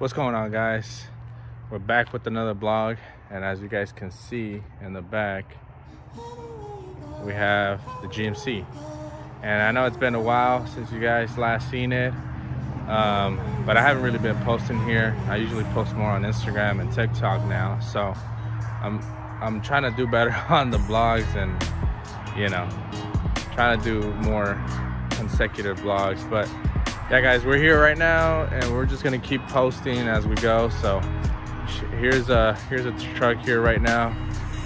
What's going on, guys? We're back with another vlog, and as you guys can see in the back, we have the GMC. And I know it's been a while since you guys last seen it, but I haven't really been posting here. I usually post more on Instagram and TikTok now, so I'm trying to do better on the vlogs and, you know, trying to do more consecutive vlogs. But yeah, guys, we're here right now and we're just gonna keep posting as we go. So here's a truck here right now,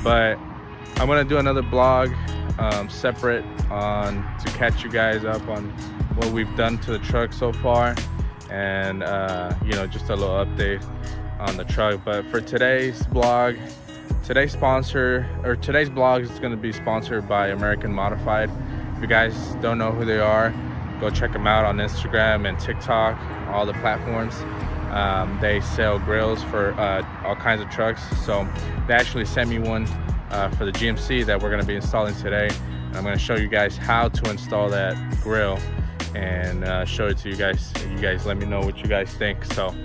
but I'm gonna do another vlog separate to catch you guys up on what we've done to the truck so far, and you know, just a little update on the truck. But for today's vlog, today's vlog is going to be sponsored by American Modified. If you guys don't know who they are, go check them out on Instagram and TikTok, all the platforms. They sell grills for all kinds of trucks. So they actually sent me one for the GMC that we're going to be installing today. And I'm going to show you guys how to install that grill and show it to you guys. You guys let me know what you guys think. So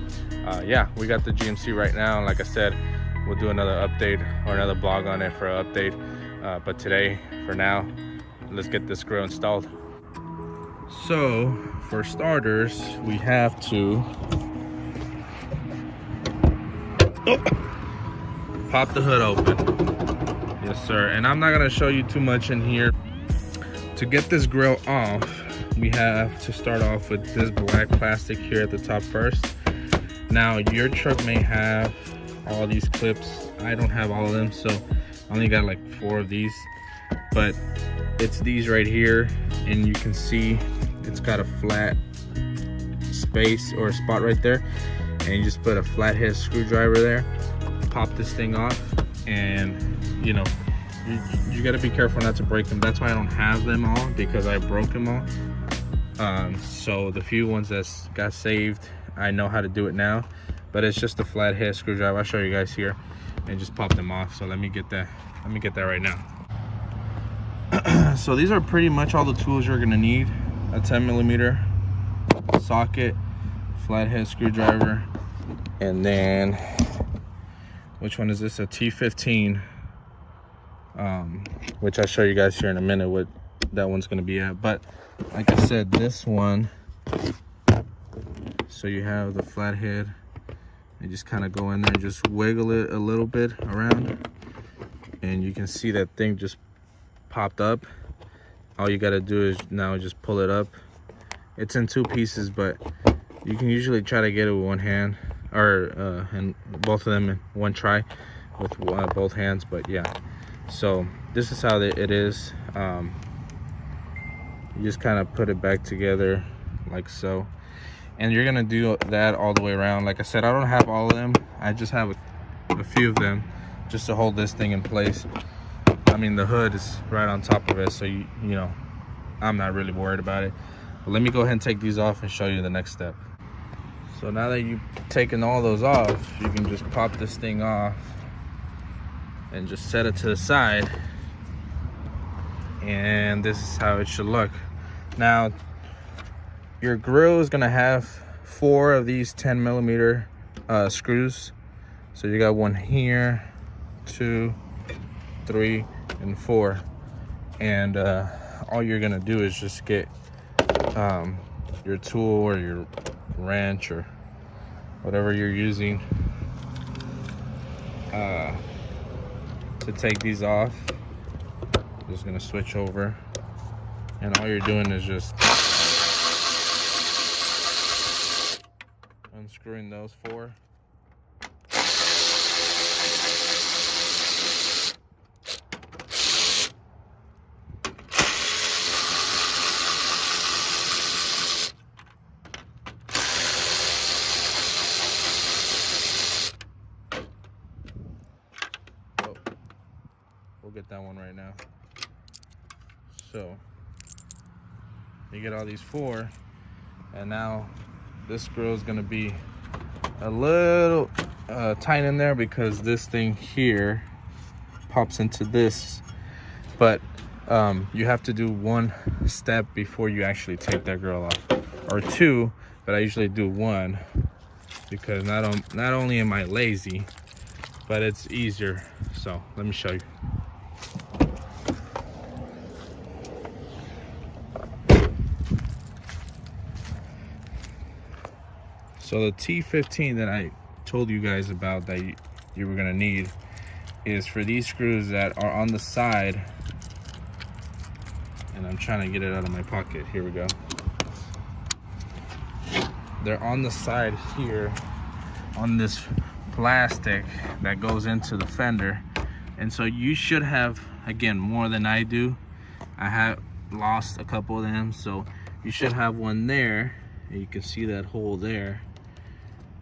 yeah, we got the GMC right now, and like I said, we'll do another update or another vlog on it for an update. But today, for now, let's get this grill installed. So for starters, we have to pop the hood open. Yes, sir. And I'm not gonna show you too much in here. To get this grill off, we have to start off with this black plastic here at the top first. Now, your truck may have all these clips. I don't have all of them, so I only got like 4 of these, but it's these right here, and you can see it's got a flat space or a spot right there, and you just put a flathead screwdriver there, pop this thing off, and you know, you got to be careful not to break them. That's why I don't have them all, because I broke them all. So the few ones that got saved, I know how to do it now, but it's just a flathead screwdriver. I'll show you guys here, and just pop them off. So let me get that right now. So these are pretty much all the tools you're gonna need: a 10mm socket, flathead screwdriver, and then which one is this? A T15, which I'll show you guys here in a minute what that one's gonna be at. But like I said, this one, so you have the flathead, and just kind of go in there and just wiggle it a little bit around, and you can see that thing just popped up. All you got to do is now just pull it up. It's in 2 pieces, but you can usually try to get it with one hand, or and both of them in one try with both hands. But yeah, so this is how it is. You just kind of put it back together like so, and you're gonna do that all the way around. Like I said, I don't have all of them. I just have a few of them just to hold this thing in place. I mean, the hood is right on top of it, so you know, I'm not really worried about it. But let me go ahead and take these off and show you the next step. So now that you've taken all those off, you can just pop this thing off and just set it to the side, and this is how it should look. Now, your grill is gonna have 4 of these 10mm screws. So you got 1 here, 2, 3, and 4. And all you're gonna do is just get your tool or your wrench or whatever you're using to take these off. Just gonna switch over, and all you're doing is just unscrewing those 4. Oh, we'll get that one right now. So you get all these 4, and now this grill is going to be a little tight in there because this thing here pops into this, but you have to do 1 step before you actually take that grill off, or 2, but I usually do 1. because not only am I lazy, but it's easier. So let me show you. So the T15 that I told you guys about that you were gonna need is for these screws that are on the side. And I'm trying to get it out of my pocket. Here we go. They're on the side here on this plastic that goes into the fender. And so you should have, again, more than I do. I have lost a couple of them, so you should have one there. And you can see that hole there.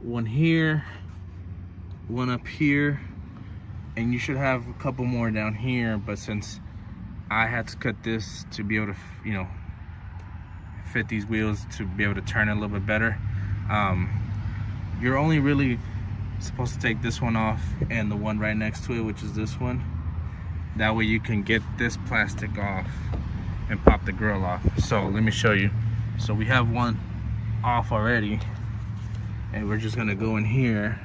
One here, one up here, and you should have a couple more down here. But since I had to cut this to be able to, you know, fit these wheels to be able to turn it a little bit better, you're only really supposed to take this one off and the one right next to it, which is this one. That way you can get this plastic off and pop the grill off. So let me show you. So we have one off already, and we're just gonna go in here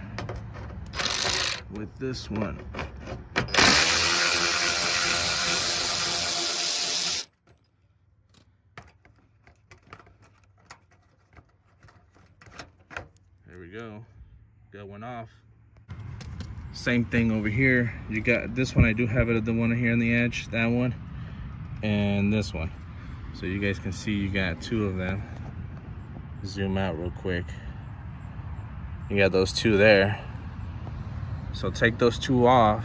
with this one. There we go, got one off. Same thing over here. You got this one, I do have it, the one here on the edge, that one, and this one. So you guys can see you got two of them. Zoom out real quick. You got those two there. So take those two off.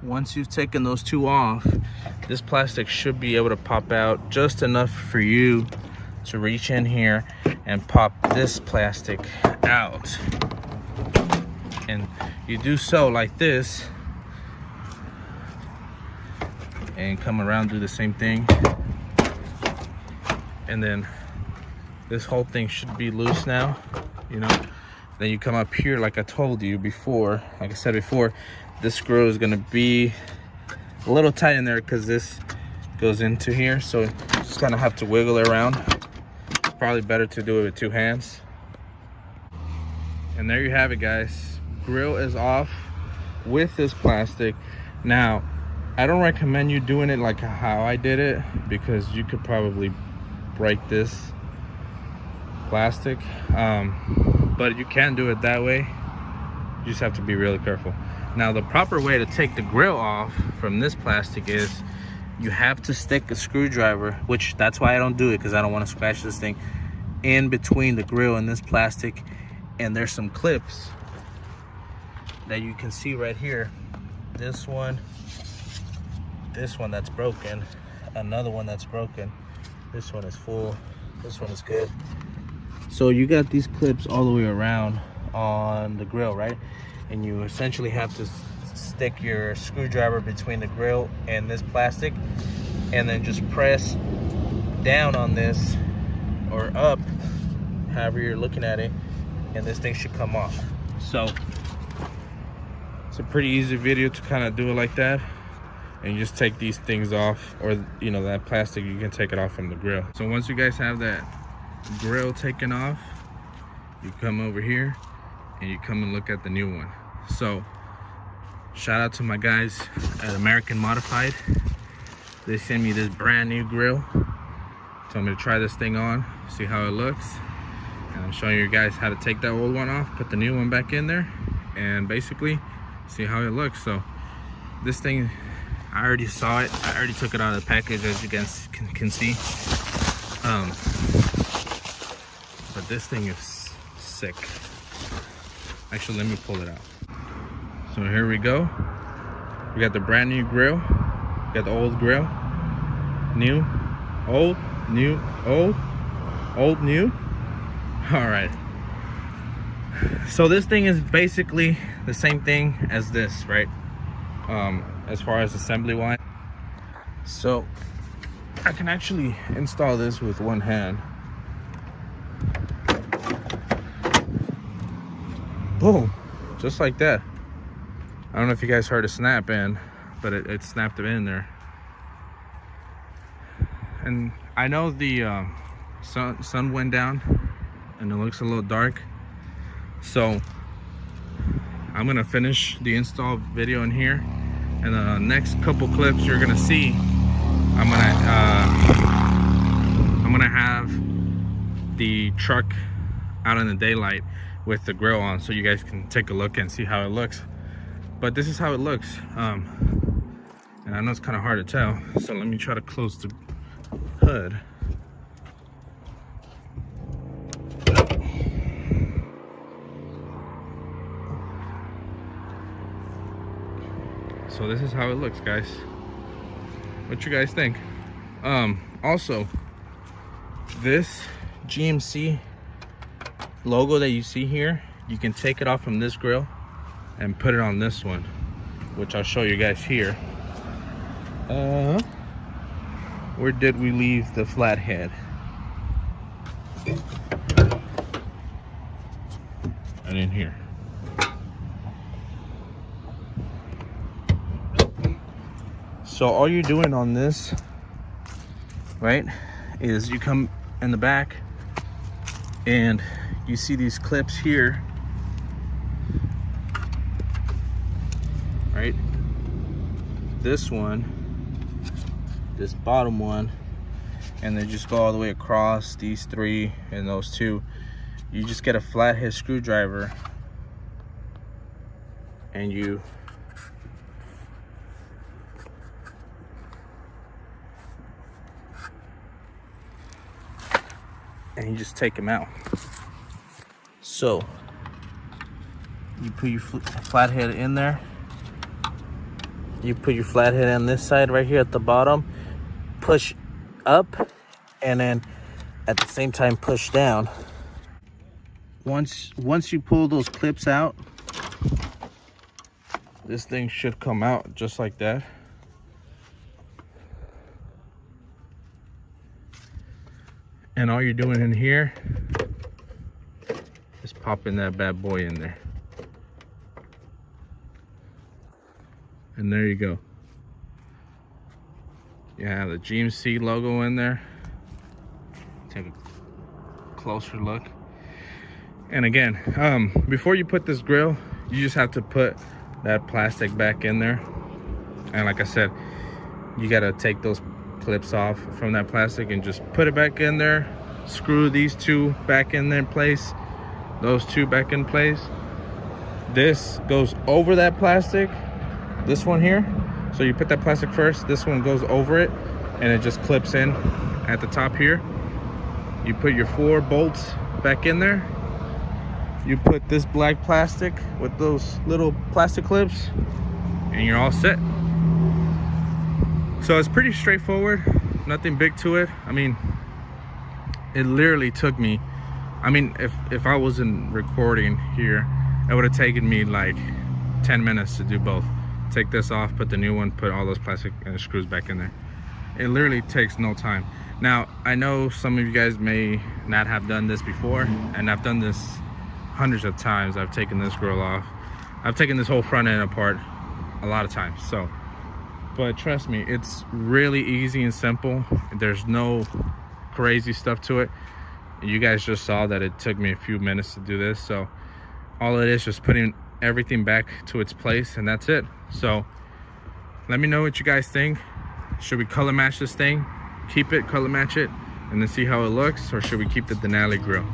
Once you've taken those two off, this plastic should be able to pop out just enough for you to reach in here and pop this plastic out. And you do so like this, and come around, do the same thing, and then this whole thing should be loose now, you know. Then you come up here, like I told you before, like I said before, this screw is gonna be a little tight in there because this goes into here, so just kind of have to wiggle it around. It's probably better to do it with two hands. And there you have it, guys. Grill is off with this plastic. Now, I don't recommend you doing it like how I did it, because you could probably break this plastic, but you can do it that way. You just have to be really careful. Now, the proper way to take the grill off from this plastic is you have to stick a screwdriver, which that's why I don't do it, because I don't want to scratch this thing, in between the grill and this plastic. And there's some clips that you can see right here. This one that's broken, another one that's broken, this one is full, this one is good. So you got these clips all the way around on the grill, right? And you essentially have to stick your screwdriver between the grill and this plastic, and then just press down on this, or up, however you're looking at it, and this thing should come off. So it's a pretty easy video to kind of do it like that. And you just take these things off, or you know, that plastic, you can take it off from the grill. So once you guys have that grill taken off, you come over here and you come and look at the new one. So shout out to my guys at American Modified. They sent me this brand new grill, told me to try this thing on, see how it looks, and I'm showing you guys how to take that old one off, put the new one back in there, and basically see how it looks. So this thing, I already saw it, I already took it out of the package, as you guys can see. But this thing is sick. Actually, let me pull it out. So here we go. We got the brand new grill. We got the old grill. New, old, new, old, old, new. All right. So this thing is basically the same thing as this, right? As far as assembly wise. So I can actually install this with one hand. Boom, just like that. I don't know if you guys heard a snap in, but it snapped it in there. And I know the sun went down and it looks a little dark, So I'm gonna finish the install video in here, and the next couple clips you're gonna see, I'm gonna have the truck out in the daylight with the grill on, so you guys can take a look and see how it looks. But this is how it looks, and I know it's kind of hard to tell, so let me try to close the hood. So this is how it looks, guys. What you guys think? Also, this GMC logo that you see here, you can take it off from this grill and put it on this one, which I'll show you guys here. Where did we leave the flathead? And in here. So all you're doing on this, right, is you come in the back and you see these clips here, right? This one, this bottom one, and then just go all the way across these three and those two. You just get a flathead screwdriver and you just take them out. So you put your flathead in there. You put your flathead on this side right here at the bottom, push up, and then at the same time push down. Once you pull those clips out, this thing should come out just like that. And all you're doing in here is popping that bad boy in there. And there you go. You have the GMC logo in there. Take a closer look. And again, before you put this grill, you just have to put that plastic back in there. And like I said, you gotta take those clips off from that plastic and just put it back in there. Screw these two back in their place, those two back in place. This goes over that plastic, this one here. So you put that plastic first, this one goes over it, and it just clips in at the top here. You put your 4 bolts back in there. You put this black plastic with those little plastic clips, and you're all set. So it's pretty straightforward, nothing big to it. I mean, it literally took me, I mean, if I wasn't recording here, it would have taken me like 10 minutes to do both. Take this off, put the new one, put all those plastic screws back in there. It literally takes no time. Now, I know some of you guys may not have done this before, and I've done this hundreds of times. I've taken this grill off. I've taken this whole front end apart a lot of times. So, but trust me, it's really easy and simple. There's no crazy stuff to it. You guys just saw that it took me a few minutes to do this. So all it is just putting everything back to its place, and that's it. So let me know what you guys think. Should we color match this thing, keep it, color match it, and then see how it looks, or should we keep the Denali grill?